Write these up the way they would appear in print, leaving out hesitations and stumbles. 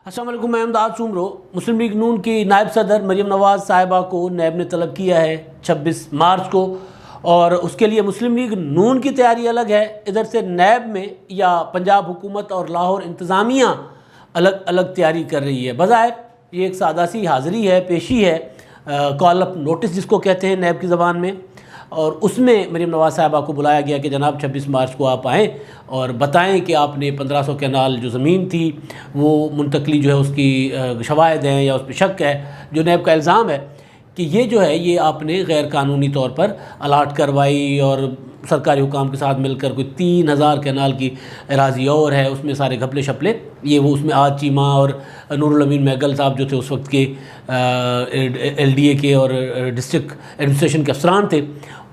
السلام علیکم، میں امداد سومرو۔ مسلم لیگ نون کی نائب صدر مریم نواز صاحبہ کو نیب نے طلب کیا ہے 26 مارچ کو، اور اس کے لیے مسلم لیگ نون کی تیاری الگ ہے، ادھر سے نیب میں یا پنجاب حکومت اور لاہور انتظامیہ الگ الگ تیاری کر رہی ہے۔ بظاہر یہ ایک سادہ سی حاضری ہے، پیشی ہے، کال اپ نوٹس جس کو کہتے ہیں نیب کی زبان میں، اور اس میں مریم نواز صاحبہ کو بلایا گیا کہ جناب 26 مارچ کو آپ آئیں اور بتائیں کہ آپ نے 1500 کنال جو زمین تھی وہ منتقلی جو ہے اس کی شواہد ہیں یا اس پہ شک ہے، جو نیب کا الزام ہے کہ یہ جو ہے یہ آپ نے غیر قانونی طور پر الاٹ کروائی، اور سرکاری حکام کے ساتھ مل کر کوئی 3000 کنال کی اراضی اور ہے، اس میں سارے گھپلے شپلے یہ وہ اس میں آج چیمہ اور نور الامین میگل صاحب جو تھے اس وقت کے ایل ڈی اے کے اور ڈسٹرکٹ ایڈمنسٹریشن کے افسران تھے،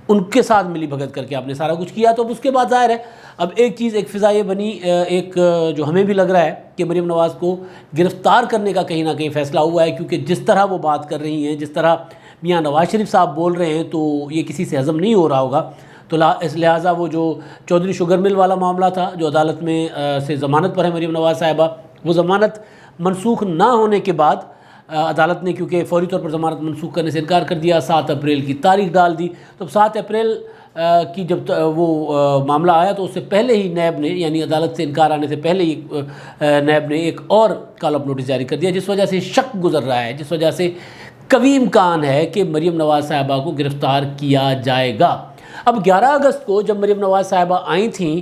ان کے ساتھ ملی بھگت کر کے آپ نے سارا کچھ کیا۔ تو اب اس کے بعد ظاہر ہے اب ایک چیز، ایک فضا یہ بنی، ایک جو ہمیں بھی لگ رہا ہے کہ مریم نواز کو گرفتار کرنے کا کہیں نہ کہیں فیصلہ ہوا ہے، کیونکہ جس طرح وہ بات کر رہی ہیں، جس طرح میاں نواز شریف صاحب بول رہے ہیں، تو یہ کسی سے ہضم نہیں ہو رہا ہوگا۔ تو لہٰذا وہ جو چودھری شوگر مل والا معاملہ تھا جو عدالت میں سے ضمانت پر ہے مریم نواز صاحبہ، وہ ضمانت منسوخ نہ ہونے کے بعد عدالت نے کیونکہ فوری طور پر ضمانت منسوخ کرنے سے انکار کر دیا، 7 اپریل کی تاریخ ڈال دی۔ تو 7 اپریل کی جب وہ معاملہ آیا تو اس سے پہلے ہی نیب نے، یعنی عدالت سے انکار آنے سے پہلے ہی نیب نے ایک اور کال اپ نوٹس جاری کر دیا، جس وجہ سے شک گزر رہا ہے، جس وجہ سے قوی امکان ہے کہ مریم نواز صاحبہ کو گرفتار کیا جائے گا۔ اب 11 اگست کو جب مریم نواز صاحبہ آئی تھیں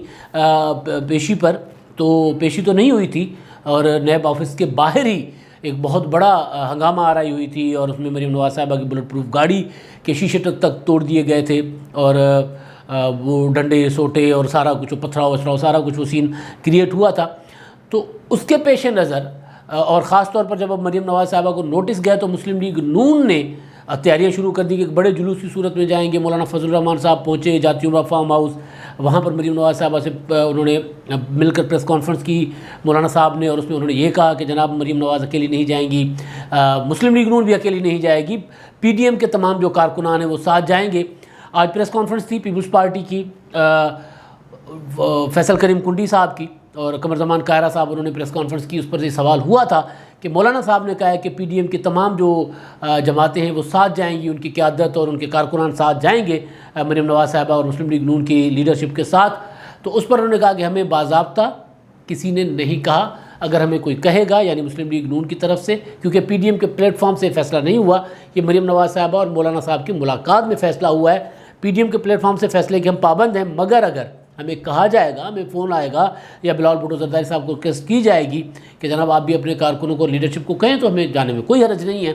پیشی پر، تو پیشی تو نہیں ہوئی تھی، اور نیب آفس کے باہر ہی ایک بہت بڑا ہنگامہ آرائی ہوئی تھی، اور اس میں مریم نواز صاحبہ کی بلٹ پروف گاڑی کے شیشے تک توڑ دیے گئے تھے، اور وہ ڈنڈے سوٹے اور سارا کچھ پتھراؤ وتھراؤ سارا کچھ وہ سین کریٹ ہوا تھا۔ تو اس کے پیش نظر، اور خاص طور پر جب اب مریم نواز صاحبہ کو نوٹس گیا تو مسلم لیگ نون نے تیاریاں شروع کر دی کہ ایک بڑے جلوس کی صورت میں جائیں گے۔ مولانا فضل الرحمان صاحب پہنچے جاتی عمرہ فارم ہاؤس، وہاں پر مریم نواز صاحبہ سے انہوں نے مل کر پریس کانفرنس کی مولانا صاحب نے، اور اس میں انہوں نے یہ کہا کہ جناب مریم نواز اکیلی نہیں جائیں گی، مسلم لیگ نون بھی اکیلی نہیں جائے گی، پی ڈی ایم کے تمام جو کارکنان ہیں وہ ساتھ جائیں گے۔ آج پریس کانفرنس تھی پیپلز پارٹی کی، فیصل کریم کنڈی صاحب کی اور قمر زمان کائرہ صاحب، انہوں نے پریس کانفرنس کی، اس پر یہ سوال ہوا تھا کہ مولانا صاحب نے کہا ہے کہ پی ڈی ایم کی تمام جو جماعتیں ہیں وہ ساتھ جائیں گی، ان کی قیادت اور ان کے کارکنان ساتھ جائیں گے مریم نواز صاحبہ اور مسلم لیگ نون کی لیڈرشپ کے ساتھ۔ تو اس پر انہوں نے کہا کہ ہمیں باضابطہ کسی نے نہیں کہا، اگر ہمیں کوئی کہے گا یعنی مسلم لیگ نون کی طرف سے، کیونکہ پی ڈی ایم کے پلیٹ فارم سے فیصلہ نہیں ہوا، یہ مریم نواز صاحبہ اور مولانا صاحب کی ملاقات میں فیصلہ ہوا ہے۔ پی ڈی ایم کے پلیٹ فارم سے فیصلے کے ہم پابند ہیں، مگر اگر ہمیں کہا جائے گا، ہمیں فون آئے گا یا بلاول بھٹو زرداری صاحب کو ریکویسٹ کی جائے گی کہ جناب آپ بھی اپنے کارکنوں کو لیڈرشپ کو کہیں، تو ہمیں جانے میں کوئی حرج نہیں ہے۔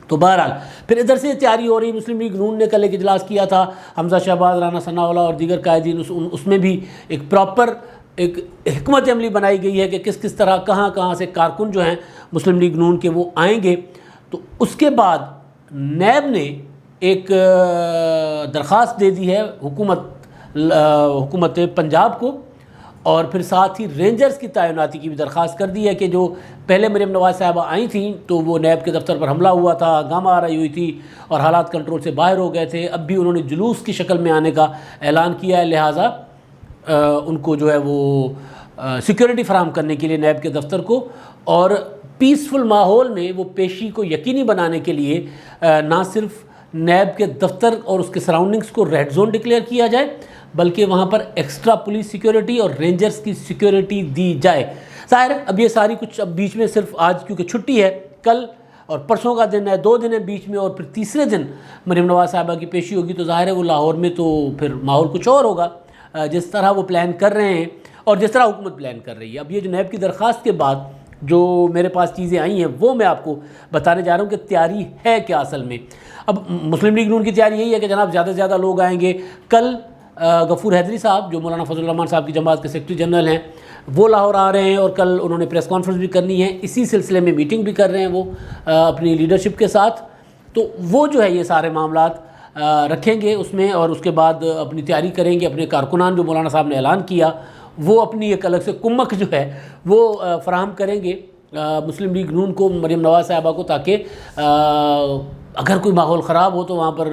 تو بہرحال پھر ادھر سے تیاری ہو رہی، مسلم لیگ نون نے کل ایک اجلاس کیا تھا، حمزہ شہباز، رانا ثناء اللہ اور دیگر قائدین، اس میں بھی ایک پراپر ایک حکمت عملی بنائی گئی ہے کہ کس کس طرح کہاں کہاں سے کارکن جو ہیں مسلم لیگ نون کے وہ آئیں گے۔ تو اس کے بعد نیب نے ایک درخواست دے دی ہے حکومت پنجاب کو، اور پھر ساتھ ہی رینجرز کی تعیناتی کی بھی درخواست کر دی ہے کہ جو پہلے مریم نواز صاحبہ آئی تھیں تو وہ نیب کے دفتر پر حملہ ہوا تھا، ہنگامہ آرائی ہوئی تھی اور حالات کنٹرول سے باہر ہو گئے تھے، اب بھی انہوں نے جلوس کی شکل میں آنے کا اعلان کیا ہے، لہٰذا ان کو جو ہے وہ سیکیورٹی فراہم کرنے کے لیے نیب کے دفتر کو، اور پیسفل ماحول میں وہ پیشی کو یقینی بنانے کے لیے نہ صرف نیب کے دفتر اور اس کے سراؤنڈنگز کو ریڈ زون ڈکلیئر کیا جائے، بلکہ وہاں پر ایکسٹرا پولیس سیکیورٹی اور رینجرز کی سیکیورٹی دی جائے۔ ظاہر ہے اب یہ ساری کچھ اب بیچ میں صرف آج کیونکہ چھٹی ہے، کل اور پرسوں کا دن ہے، 2 دن ہے بیچ میں، اور پھر تیسرے دن مریم نواز صاحبہ کی پیشی ہوگی، تو ظاہر ہے وہ لاہور میں تو پھر ماحول کچھ اور ہوگا جس طرح وہ پلان کر رہے ہیں اور جس طرح حکومت پلان کر رہی ہے۔ اب یہ جو نیب کی درخواست کے بعد جو میرے پاس چیزیں آئی ہیں وہ میں آپ کو بتانے جا رہا ہوں کہ تیاری ہے کیا اصل میں۔ اب مسلم لیگ نون کی تیاری یہی ہے کہ جناب زیادہ سے زیادہ لوگ آئیں گے۔ کل غفور حیدری صاحب جو مولانا فضل الرحمان صاحب کی جماعت کے سیکرٹری جنرل ہیں وہ لاہور آ رہے ہیں، اور کل انہوں نے پریس کانفرنس بھی کرنی ہے، اسی سلسلے میں میٹنگ بھی کر رہے ہیں وہ اپنی لیڈرشپ کے ساتھ۔ تو وہ جو ہے یہ سارے معاملات رکھیں گے اس میں، اور اس کے بعد اپنی تیاری کریں گے۔ اپنے کارکنان جو مولانا صاحب نے اعلان کیا وہ اپنی ایک الگ سے کمک جو ہے وہ فراہم کریں گے مسلم لیگ نون کو، مریم نواز صاحبہ کو، تاکہ اگر کوئی ماحول خراب ہو تو وہاں پر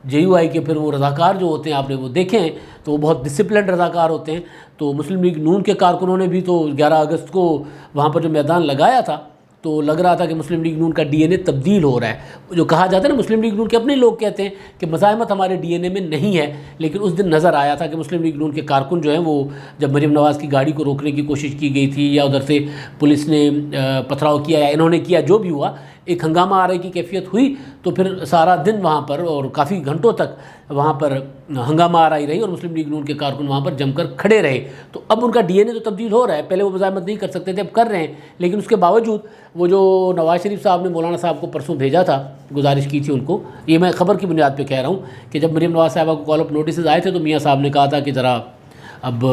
جے یو آئی کے پھر وہ رضاکار جو ہوتے ہیں آپ نے وہ دیکھیں تو وہ بہت ڈسپلنڈ رضاکار ہوتے ہیں۔ تو مسلم لیگ نون کے کارکنوں نے بھی تو 11 اگست کو وہاں پر جو میدان لگایا تھا تو لگ رہا تھا کہ مسلم لیگ نون کا ڈی این اے تبدیل ہو رہا ہے. جو کہا جاتا ہے نا، مسلم لیگ نون کے اپنے لوگ کہتے ہیں کہ مزاحمت ہمارے ڈی این اے میں نہیں ہے، لیکن اس دن نظر آیا تھا کہ مسلم لیگ نون کے کارکن جو ہیں وہ جب مریم نواز کی گاڑی کو روکنے کی کوشش کی گئی تھی، یا ادھر سے پولیس نے پتھراؤ کیا یا انہوں نے کیا، جو بھی ہوا، ایک ہنگامہ آرائی کی کیفیت ہوئی، تو پھر سارا دن وہاں پر اور کافی گھنٹوں تک وہاں پر ہنگامہ آرائی رہی اور مسلم لیگ نون کے کارکن وہاں پر جم کر کھڑے رہے. تو اب ان کا ڈی این اے تو تبدیل ہو رہا ہے، پہلے وہ مزاحمت نہیں کر سکتے تھے، اب کر رہے ہیں. لیکن اس کے باوجود وہ جو نواز شریف صاحب نے مولانا صاحب کو پرسوں بھیجا تھا، گزارش کی تھی ان کو، یہ میں خبر کی بنیاد پہ کہہ رہا ہوں کہ جب مریم نواز صاحبہ کو کال اپ نوٹسز آئے تھے تو میاں صاحب نے کہا تھا کہ ذرا اب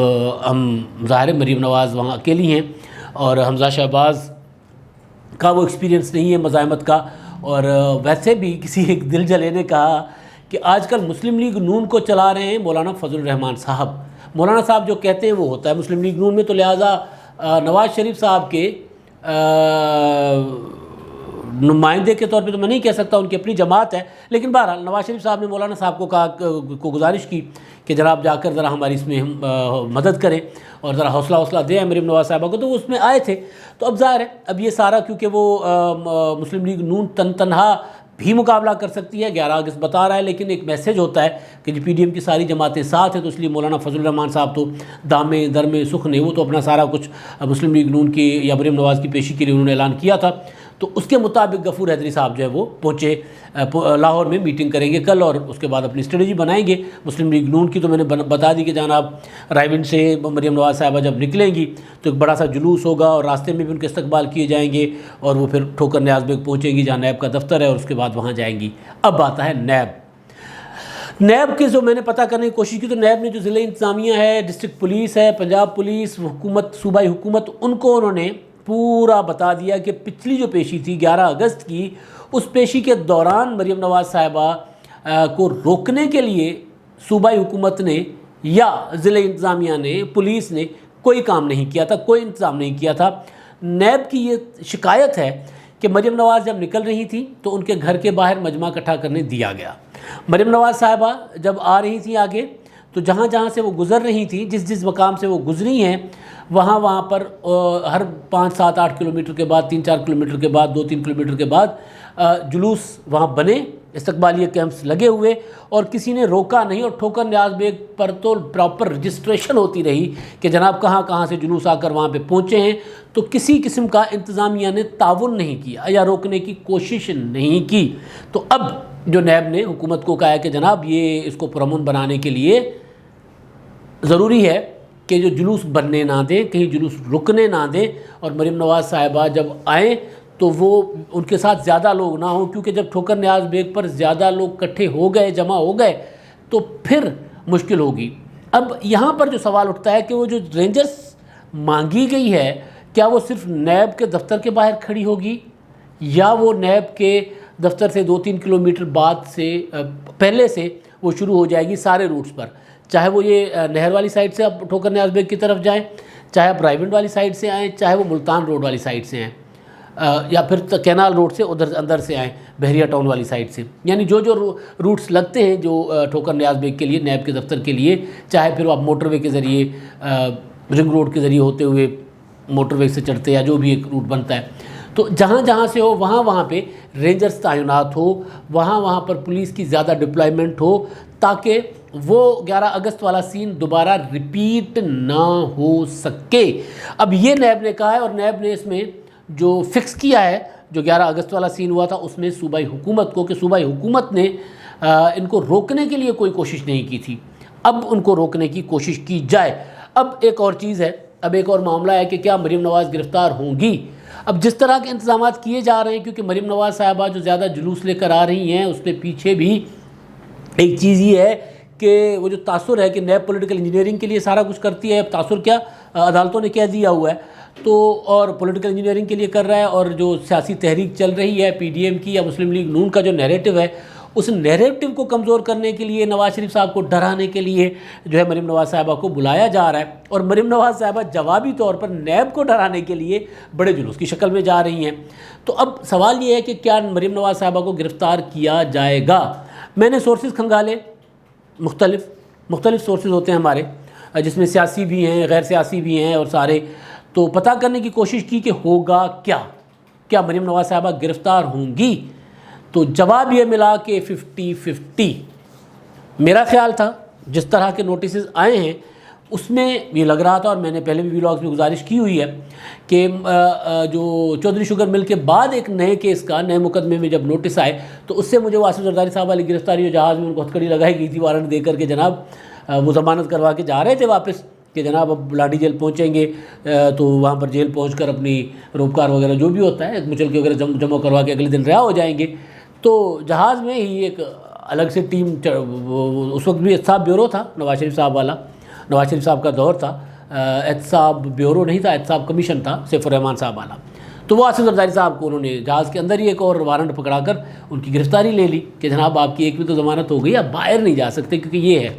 ہم ظاہر ہے مریم نواز وہاں اکیلی ہیں اور حمزہ شہباز کا وہ ایکسپیرینس نہیں ہے مزاحمت کا. اور ویسے بھی کسی ایک دل جلے نے کہا کہ آج کل مسلم لیگ نون کو چلا رہے ہیں مولانا فضل الرحمان صاحب. مولانا صاحب جو کہتے ہیں وہ ہوتا ہے مسلم لیگ نون میں، تو لہٰذا نواز شریف صاحب کے نمائندے کے طور پہ تو میں نہیں کہہ سکتا، ان کی اپنی جماعت ہے، لیکن بہرحال نواز شریف صاحب نے مولانا صاحب کو گزارش کی کہ جناب جا کر ذرا ہماری اس میں مدد کریں اور ذرا حوصلہ دیں مریم نواز صاحبہ کو. تو وہ اس میں آئے تھے. تو اب ظاہر ہے اب یہ سارا کیونکہ وہ مسلم لیگ نون تنہا بھی مقابلہ کر سکتی ہے، 11 اگست بتا رہا ہے، لیکن ایک میسیج ہوتا ہے کہ جی پی ڈی ایم کی ساری جماعتیں ساتھ ہیں، تو اس لیے مولانا فضل الرحمان صاحب تو دامے درمے سخن، وہ تو اپنا سارا کچھ مسلم لیگ نون کی یا مریم نواز کی پیشی کے لیے انہوں نے اعلان کیا تھا. تو اس کے مطابق غفور حیدری صاحب جو ہے وہ پہنچے لاہور میں، میٹنگ کریں گے کل اور اس کے بعد اپنی اسٹریٹجی بنائیں گے مسلم لیگ نون کی. تو میں نے بتا دی کہ جناب رائے سے مریم نواز صاحبہ جب نکلیں گی تو ایک بڑا سا جلوس ہوگا اور راستے میں بھی ان کے استقبال کیے جائیں گے اور وہ پھر ٹھوکر نیاز بیگ پہنچیں گی جہاں نیب کا دفتر ہے اور اس کے بعد وہاں جائیں گی. اب آتا ہے نیب کے جو میں نے پتہ کرنے کی کوشش کی، تو نیب نے جو ضلع انتظامیہ ہے، ڈسٹرکٹ پولیس ہے، پنجاب پولیس، حکومت، صوبائی حکومت، ان کو انہوں نے پورا بتا دیا کہ پچھلی جو پیشی تھی 11 اگست کی، اس پیشی کے دوران مریم نواز صاحبہ کو روکنے کے لیے صوبائی حکومت نے یا ضلع انتظامیہ نے، پولیس نے کوئی کام نہیں کیا تھا، کوئی انتظام نہیں کیا تھا. نیب کی یہ شکایت ہے کہ مریم نواز جب نکل رہی تھی تو ان کے گھر کے باہر مجمع اکٹھا کرنے دیا گیا. مریم نواز صاحبہ جب آ رہی تھی آگے تو جہاں جہاں سے وہ گزر رہی تھی، جس مقام سے وہ گزری ہیں، وہاں پر ہر 5 7 8 کلومیٹر کے بعد، 3 4 کلومیٹر کے بعد، 2 3 کلومیٹر کے بعد جلوس وہاں بنے، استقبالیہ کیمپس لگے ہوئے، اور کسی نے روکا نہیں. اور ٹھوکر نیاز بیگ پر تو پراپر رجسٹریشن ہوتی رہی کہ جناب کہاں کہاں سے جلوس آ کر وہاں پہ پہنچے ہیں. تو کسی قسم کا انتظامیہ نے تعاون نہیں کیا یا روکنے کی کوشش نہیں کی. تو اب جو نیب نے حکومت کو کہا ہے کہ جناب یہ اس کو پرامن بنانے کے لیے ضروری ہے کہ جو جلوس بننے نہ دیں، کہیں جلوس رکنے نہ دیں، اور مریم نواز صاحبہ جب آئیں تو وہ ان کے ساتھ زیادہ لوگ نہ ہوں، کیونکہ جب ٹھوکر نیاز بیگ پر زیادہ لوگ اکٹھے ہو گئے، جمع ہو گئے، تو پھر مشکل ہوگی. اب یہاں پر جو سوال اٹھتا ہے کہ وہ جو رینجرز مانگی گئی ہے، کیا وہ صرف نیب کے دفتر کے باہر کھڑی ہوگی، یا وہ نیب کے دفتر سے 2 3 کلومیٹر بعد سے پہلے سے وہ شروع ہو جائے گی سارے روٹس پر، چاہے وہ یہ نہر والی سائڈ سے آپ ٹھوکر نیاز بیگ کی طرف جائیں، چاہے آپ رائیونڈ والی سائڈ سے آئیں، چاہے وہ ملتان روڈ والی سائڈ سے آئیں، یا پھر کینال روڈ سے ادھر اندر سے آئیں بحریہ ٹاؤن والی سائڈ سے. یعنی جو روٹس لگتے ہیں جو ٹھوکر نیاز بیگ کے لیے، نیب کے دفتر کے لیے، چاہے پھر وہ آپ موٹر وے کے ذریعے، رنگ روڈ کے ذریعے ہوتے ہوئے موٹر وے سے چڑھتے، یا جو بھی ایک روٹ بنتا ہے، تو جہاں جہاں سے ہو وہاں پہ رینجرز تعینات ہو، وہاں پر پولیس کی زیادہ ڈپلائمنٹ ہو، تاکہ وہ 11 اگست والا سین دوبارہ ریپیٹ نہ ہو سکے. اب یہ نیب نے کہا ہے، اور نیب نے اس میں جو فکس کیا ہے، جو 11 اگست والا سین ہوا تھا، اس میں صوبائی حکومت کو، کہ صوبائی حکومت نے ان کو روکنے کے لیے کوئی کوشش نہیں کی تھی، اب ان کو روکنے کی کوشش کی جائے. اب ایک اور چیز ہے، اب ایک اور معاملہ ہے کہ کیا مریم نواز گرفتار ہوں گی. اب جس طرح کے انتظامات کیے جا رہے ہیں، کیونکہ مریم نواز صاحبہ جو زیادہ جلوس لے کر آ رہی ہیں، اس کے پیچھے بھی ایک چیز یہ ہے کہ وہ جو تاثر ہے کہ نیب پولیٹیکل انجینئرنگ کے لیے سارا کچھ کرتی ہے. اب تاثر کیا عدالتوں نے کہہ دیا ہوا ہے، تو اور پولیٹیکل انجینئرنگ کے لیے کر رہا ہے. اور جو سیاسی تحریک چل رہی ہے پی ڈی ایم کی یا مسلم لیگ نون کا جو نیریٹو ہے، اس نیریٹو کو کمزور کرنے کے لیے، نواز شریف صاحب کو ڈرانے کے لیے جو ہے مریم نواز صاحبہ کو بلایا جا رہا ہے. اور مریم نواز صاحبہ جوابی طور پر نیب کو ڈرانے کے لیے بڑے جلوس کی شکل میں جا رہی ہیں. تو اب سوال یہ ہے کہ کیا مریم نواز صاحبہ کو گرفتار کیا جائے گا. میں نے سورسز کھنگالے، مختلف سورسز ہوتے ہیں ہمارے، جس میں سیاسی بھی ہیں، غیر سیاسی بھی ہیں، اور سارے، تو پتہ کرنے کی کوشش کی کہ ہوگا کیا. کیا مریم نواز صاحبہ گرفتار ہوں گی؟ تو جواب یہ ملا کہ 50-50۔ میرا خیال تھا جس طرح کے نوٹسز آئے ہیں اس میں یہ لگ رہا تھا، اور میں نے پہلے بھی ویلاگز میں گزارش کی ہوئی ہے کہ جو چودھری شوگر مل کے بعد ایک نئے کیس کا نئے مقدمے میں جب نوٹس آئے تو اس سے مجھے وہ آصف زرداری صاحب والی گرفتاری، جو جہاز میں ان کو ہتھکڑی لگائی گئی تھی وارنٹ دے کر کے، جناب وہ ضمانت کروا کے جا رہے تھے واپس کہ جناب اب لاٹھی جیل پہنچیں گے، تو وہاں پر جیل پہنچ کر اپنی روپکار وغیرہ جو بھی ہوتا ہے مچلکی وغیرہ جمع کروا کے اگلے دن رہا ہو جائیں گے۔ تو جہاز میں ہی ایک الگ سے ٹیم، اس وقت بھی احتساب بیورو تھا نواز شریف صاحب والا، نواز شریف صاحب کا دور تھا، احتساب بیورو نہیں تھا، احتساب کمیشن تھا سیف الرحمان صاحب والا۔ تو وہ آصف زرداری صاحب کو انہوں نے جہاز کے اندر ہی ایک اور وارنٹ پکڑا کر ان کی گرفتاری لے لی کہ جناب آپ کی ایک بھی تو ضمانت ہو گئی، آپ باہر نہیں جا سکتے کیونکہ یہ ہے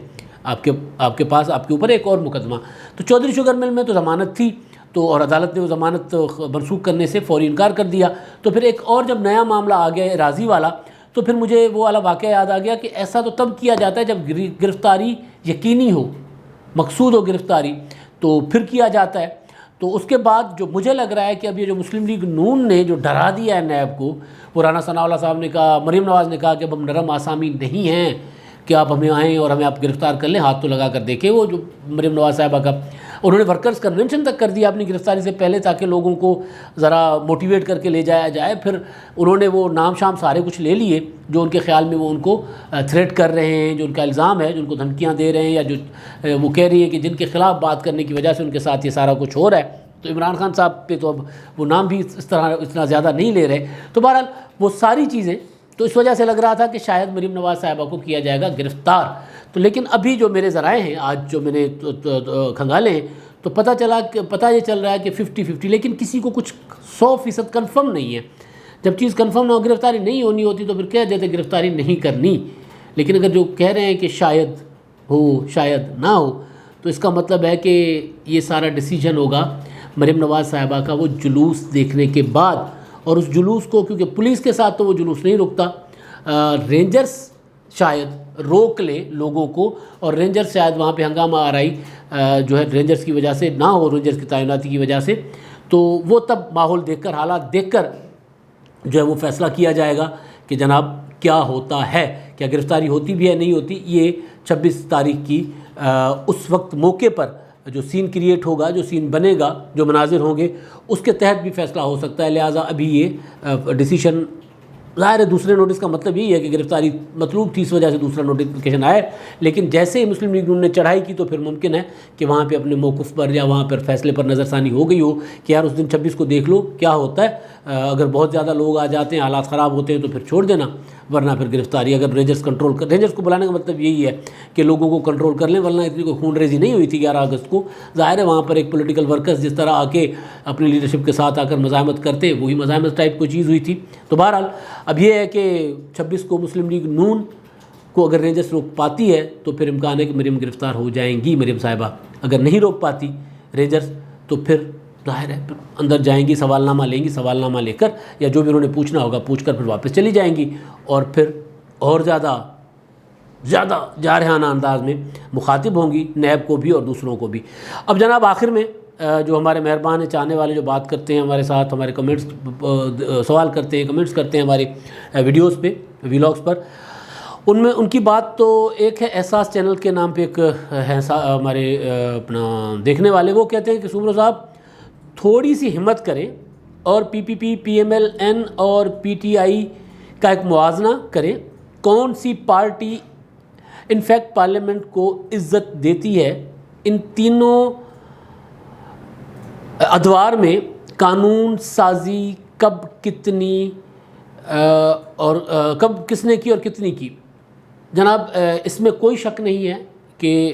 آپ کے پاس آپ کے اوپر ایک اور مقدمہ۔ تو چودھری شوگر مل میں تو ضمانت تھی، تو اور عدالت نے وہ ضمانت منسوخ کرنے سے فوری انکار کر دیا۔ تو پھر ایک اور جب نیا معاملہ آ گیا راضی والا، تو پھر مجھے وہ والا واقعہ یاد آ گیا کہ ایسا تو تب کیا جاتا ہے جب گرفتاری یقینی ہو، مقصود ہو گرفتاری، تو پھر کیا جاتا ہے۔ تو اس کے بعد جو مجھے لگ رہا ہے کہ اب یہ جو مسلم لیگ نون نے جو ڈرا دیا ہے نیب کو، وہ رانا ثناء اللہ صاحب نے کہا، مریم نواز نے کہا کہ اب ہم نرم آسامی نہیں ہیں کہ آپ ہمیں آئیں اور ہمیں آپ گرفتار کر لیں، ہاتھ تو لگا کر دیکھیں۔ وہ جو مریم نواز صاحبہ کا انہوں نے ورکرز کنونشن تک کر دیا اپنی گرفتاری سے پہلے تاکہ لوگوں کو ذرا موٹیویٹ کر کے لے جایا جائے۔ پھر انہوں نے وہ نام شام سارے کچھ لے لیے جو ان کے خیال میں وہ ان کو تھریٹ کر رہے ہیں، جو ان کا الزام ہے، جو ان کو دھمکیاں دے رہے ہیں، یا جو وہ کہہ رہی ہیں کہ جن کے خلاف بات کرنے کی وجہ سے ان کے ساتھ یہ سارا کچھ ہو رہا ہے۔ تو عمران خان صاحب پہ تو اب وہ نام بھی اس طرح اتنا زیادہ نہیں لے رہے۔ تو بہرحال وہ ساری چیزیں، تو اس وجہ سے لگ رہا تھا کہ شاید مریم نواز صاحبہ کو کیا جائے گا گرفتار۔ تو لیکن ابھی جو میرے ذرائع ہیں آج جو میں نے کھنگالے ہیں، تو پتہ یہ چل رہا ہے کہ 50-50، لیکن کسی کو کچھ 100% کنفرم نہیں ہے۔ جب چیز کنفرم نہ ہو، گرفتاری نہیں ہونی ہوتی تو پھر کہہ دیتے گرفتاری نہیں کرنی۔ لیکن اگر جو کہہ رہے ہیں کہ شاید ہو شاید نہ ہو، تو اس کا مطلب ہے کہ یہ سارا ڈیسیجن ہوگا مریم نواز صاحبہ کا وہ جلوس دیکھنے کے بعد۔ اور اس جلوس کو، کیونکہ پولیس کے ساتھ تو وہ جلوس نہیں رکتا، رینجرز شاید روک لے لوگوں کو، اور رینجرز شاید وہاں پہ ہنگامہ آرائی جو ہے رینجرز کی وجہ سے نہ ہو، رینجرز کی تعیناتی کی وجہ سے، تو وہ تب ماحول دیکھ کر، حالات دیکھ کر جو ہے وہ فیصلہ کیا جائے گا کہ جناب کیا ہوتا ہے، کیا گرفتاری ہوتی بھی ہے نہیں ہوتی۔ یہ 26 تاریخ کی اس وقت موقع پر جو سین کریٹ ہوگا، جو سین بنے گا، جو مناظر ہوں گے، اس کے تحت بھی فیصلہ ہو سکتا ہے۔ لہٰذا ابھی یہ ڈیسیشن، ظاہر ہے دوسرے نوٹس کا مطلب یہی ہے کہ گرفتاری مطلوب تھی، اس وجہ سے دوسرا نوٹیفیکیشن آئے، لیکن جیسے ہی مسلم لیگ نے چڑھائی کی تو پھر ممکن ہے کہ وہاں پہ اپنے موقف پر یا وہاں پر فیصلے پر نظر ثانی ہو گئی ہو کہ یار اس دن 26 کو دیکھ لو کیا ہوتا ہے، اگر بہت زیادہ لوگ آ جاتے ہیں، حالات خراب ہوتے ہیں تو پھر چھوڑ دینا، ورنہ پھر گرفتاری۔ اگر رینجرز کو بلانے کا مطلب یہی ہے کہ لوگوں کو کنٹرول کر لیں، ورنہ اتنی کوئی خون ریزی نہیں ہوئی تھی 11 اگست کو۔ ظاہر ہے وہاں پر ایک پولیٹیکل ورکرز جس طرح آ کے اپنی لیڈرشپ کے ساتھ آ کر مزاحمت کرتے، وہی مزاحمت ٹائپ کوئی چیز ہوئی تھی۔ تو بہرحال اب یہ ہے کہ 26 کو مسلم لیگ نون کو اگر رینجرز روک پاتی ہے تو پھر امکان ہے کہ مریم گرفتار ہو جائیں گی مریم صاحبہ۔ اگر نہیں روک پاتی رینجرز تو پھر ظاہر ہے اندر جائیں گی، سوال نامہ لیں گی، سوال نامہ لے کر یا جو بھی انہوں نے پوچھنا ہوگا پوچھ کر پھر واپس چلی جائیں گی، اور پھر اور زیادہ جارحانہ انداز میں مخاطب ہوں گی نیب کو بھی اور دوسروں کو بھی۔ اب جناب آخر میں جو ہمارے مہربان ہیں، چاہنے والے جو بات کرتے ہیں ہمارے ساتھ، ہمارے کمنٹس سوال کرتے ہیں، کمنٹس کرتے ہیں ہماری ویڈیوز پہ، ویلاگس پر، ان میں ان کی بات تو ایک ہے، احساس چینل کے نام پہ ایک ہے ہمارے اپنا دیکھنے والے، وہ کہتے ہیں کہ سومرو صاحب تھوڑی سی ہمت کریں اور پی پی پی، پی ایم ایل این اور پی ٹی آئی کا ایک موازنہ کریں، کون سی پارٹی انفیکٹ پارلیمنٹ کو عزت دیتی ہے، ان تینوں ادوار میں قانون سازی کب کتنی اور کب کس نے کی اور کتنی کی۔ جناب اس میں کوئی شک نہیں ہے کہ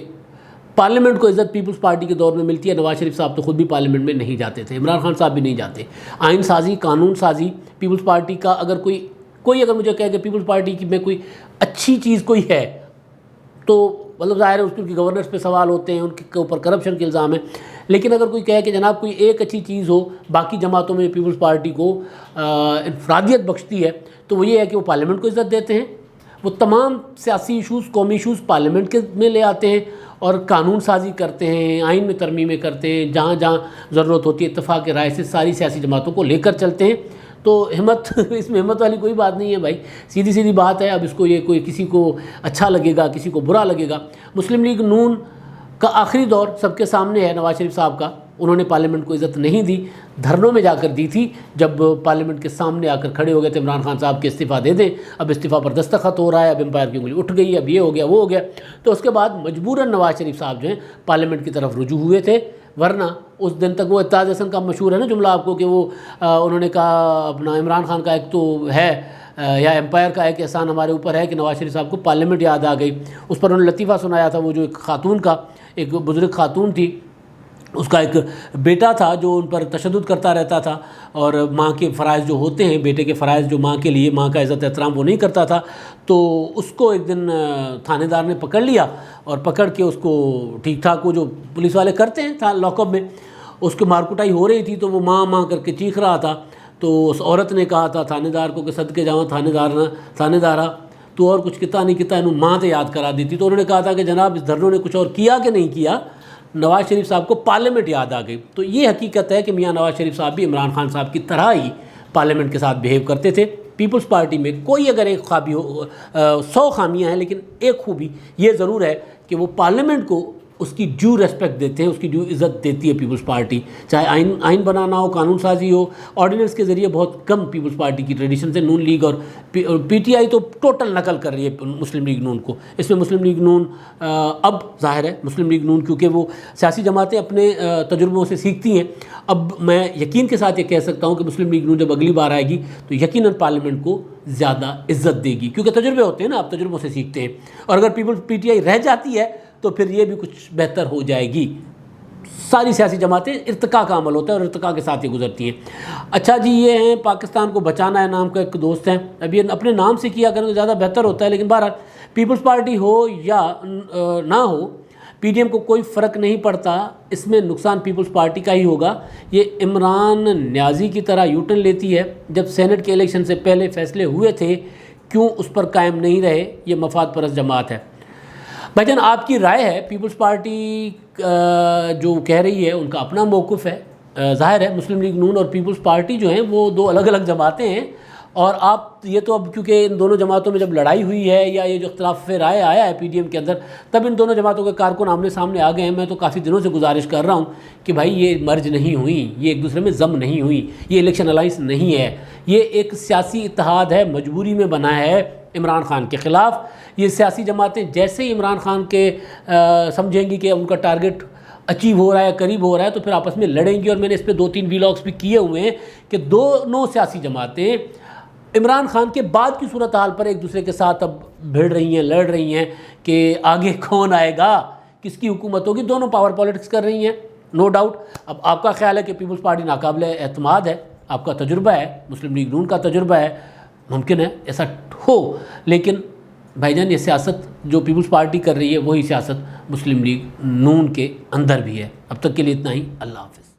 پارلیمنٹ کو عزت پیپلز پارٹی کے دور میں ملتی ہے۔ نواز شریف صاحب تو خود بھی پارلیمنٹ میں نہیں جاتے تھے، عمران خان صاحب بھی نہیں جاتے۔ آئین سازی، قانون سازی پیپلز پارٹی کا، اگر کوئی اگر مجھے کہے کہ پیپلز پارٹی کی میں کوئی اچھی چیز کوئی ہے تو مطلب ظاہر ہے اس کے گورنرز پہ سوال ہوتے ہیں، ان کے اوپر کرپشن کے الزام ہیں، لیکن اگر کوئی کہے کہ جناب کوئی ایک اچھی چیز ہو باقی جماعتوں میں پیپلز پارٹی کو انفرادیت بخشتی ہے تو وہ یہ ہے کہ وہ پارلیمنٹ کو عزت دیتے ہیں، وہ تمام سیاسی ایشوز، قومی ایشوز پارلیمنٹ کے میں لے آتے ہیں اور قانون سازی کرتے ہیں، آئین میں ترمیمیں کرتے ہیں، جہاں جہاں ضرورت ہوتی ہے اتفاق رائے سے ساری سیاسی جماعتوں کو لے کر چلتے ہیں۔ تو ہمت اس میں ہمت والی کوئی بات نہیں ہے بھائی، سیدھی سیدھی بات ہے. اب اس کو یہ کوئی کسی کو اچھا لگے گا، کسی کو برا لگے گا. مسلم لیگ نون کا آخری دور سب کے سامنے ہے نواز شریف صاحب کا. انہوں نے پارلیمنٹ کو عزت نہیں دی، دھرنوں میں جا کر دی تھی. جب پارلیمنٹ کے سامنے آ کر کھڑے ہو گئے تھے عمران خان صاحب کے استعفیٰ دے دیں، اب استعفیٰ پر دستخط ہو رہا ہے، اب امپائر کی انگلی اٹھ گئی، اب یہ ہو گیا وہ ہو گیا. تو اس کے بعد مجبوراً نواز شریف صاحب جو ہیں پارلیمنٹ کی طرف رجوع ہوئے تھے. ورنہ اس دن تک وہ اتحاد حسن کا مشہور ہے نا جملہ آپ کو، کہ وہ انہوں نے کہا اپنا عمران خان کا ایک تو ہے یا امپائر کا ایک احسان ہمارے اوپر ہے کہ نواز شریف صاحب کو پارلیمنٹ یاد آ گئی. اس پر انہوں نے لطیفہ سنایا تھا. وہ جو ایک خاتون کا، ایک بزرگ خاتون تھی، اس کا ایک بیٹا تھا جو ان پر تشدد کرتا رہتا تھا، اور ماں کے فرائض جو ہوتے ہیں، بیٹے کے فرائض جو ماں کے لیے، ماں کا عزت احترام وہ نہیں کرتا تھا. تو اس کو ایک دن تھانے دار نے پکڑ لیا، اور پکڑ کے اس کو ٹھیک ٹھاک وہ جو پولیس والے کرتے ہیں لاک اپ میں، اس کی مار کٹائی ہو رہی تھی. تو وہ ماں ماں کر کے چیخ رہا تھا. تو اس عورت نے کہا تھا تھانے دار کو کہ صدقے جاؤں تھانے دارا تو اور کچھ کتا نہیں کتا انہوں ماں تے یاد کرا دی تھی. تو انہوں نے کہا تھا کہ جناب اس دھرنوں نے کچھ اور کیا کہ نہیں کیا، نواز شریف صاحب کو پارلیمنٹ یاد آ گئی. تو یہ حقیقت ہے کہ میاں نواز شریف صاحب بھی عمران خان صاحب کی طرح ہی پارلیمنٹ کے ساتھ بیہیو کرتے تھے. پیپلز پارٹی میں کوئی اگر ایک خوابی ہو، 100 خامیاں ہیں، لیکن ایک خوبی یہ ضرور ہے کہ وہ پارلیمنٹ کو اس کی ڈیو ریسپیکٹ دیتے ہیں، اس کی ڈیو عزت دیتی ہے پیپلز پارٹی. چاہے آئین بنانا ہو، قانون سازی ہو، آرڈیننس کے ذریعے بہت کم پیپلز پارٹی کی ٹریڈیشن سے. نون لیگ اور پی ٹی آئی تو ٹوٹل نقل کر رہی ہے مسلم لیگ نون کو. اس میں مسلم لیگ نون اب ظاہر ہے مسلم لیگ نون کیونکہ وہ سیاسی جماعتیں اپنے تجربوں سے سیکھتی ہیں. اب میں یقین کے ساتھ یہ کہہ سکتا ہوں کہ مسلم لیگ نون جب اگلی بار آئے گی تو یقیناً پارلیمنٹ کو زیادہ عزت دے گی، کیونکہ تجربے ہوتے ہیں نا، آپ تجربوں سے سیکھتے ہیں. اور اگر پی ٹی آئی رہ جاتی ہے تو پھر یہ بھی کچھ بہتر ہو جائے گی. ساری سیاسی جماعتیں ارتقاء کا عمل ہوتا ہے اور ارتقاء کے ساتھ یہ گزرتی ہیں. اچھا جی، یہ ہیں پاکستان کو بچانا ہے نام کا ایک دوست ہیں. اب یہ اپنے نام سے کیا کریں تو زیادہ بہتر ہوتا ہے. لیکن بہرحال پیپلز پارٹی ہو یا نہ ہو، پی ڈی ایم کو کوئی فرق نہیں پڑتا. اس میں نقصان پیپلز پارٹی کا ہی ہوگا. یہ عمران نیازی کی طرح یوٹن لیتی ہے. جب سینٹ کے الیکشن سے پہلے فیصلے ہوئے تھے کیوں اس پر قائم نہیں رہے؟ یہ مفاد پرست جماعت ہے. بھائی جان آپ کی رائے ہے. پیپلز پارٹی جو کہہ رہی ہے ان کا اپنا موقف ہے. ظاہر ہے مسلم لیگ نون اور پیپلز پارٹی جو ہیں وہ دو الگ الگ جماعتیں ہیں. اور آپ یہ تو اب کیونکہ ان دونوں جماعتوں میں جب لڑائی ہوئی ہے یا یہ جو اختلاف رائے آیا ہے پی ڈی ایم کے اندر، تب ان دونوں جماعتوں کے کارکن آمنے سامنے آ گئے ہیں. میں تو کافی دنوں سے گزارش کر رہا ہوں کہ بھائی یہ مرج نہیں ہوئی، یہ ایک دوسرے میں ضم نہیں ہوئی، یہ الیکشن الائنس نہیں ہے، یہ ایک سیاسی اتحاد ہے، مجبوری میں بنا ہے عمران خان کے خلاف. یہ سیاسی جماعتیں جیسے ہی عمران خان کے سمجھیں گی کہ ان کا ٹارگٹ اچیو ہو رہا ہے، قریب ہو رہا ہے، تو پھر آپس میں لڑیں گی. اور میں نے اس پہ 2-3 ویلاگس بھی کیے ہوئے ہیں کہ دونوں سیاسی جماعتیں عمران خان کے بعد کی صورتحال پر ایک دوسرے کے ساتھ اب بھیڑ رہی ہیں، لڑ رہی ہیں کہ آگے کون آئے گا، کس کی حکومت ہوگی. دونوں پاور پالیٹکس کر رہی ہیں، نو ڈاؤٹ. اب آپ کا خیال ہے کہ پیپلز پارٹی ناقابل اعتماد ہے، آپ کا تجربہ ہے، مسلم لیگ نون کا تجربہ ہے، ممکن ہے ایسا ہو. لیکن بھائی جان یہ سیاست جو پیپلز پارٹی کر رہی ہے وہی سیاست مسلم لیگ نون کے اندر بھی ہے. اب تک کے لیے اتنا ہی. اللہ حافظ.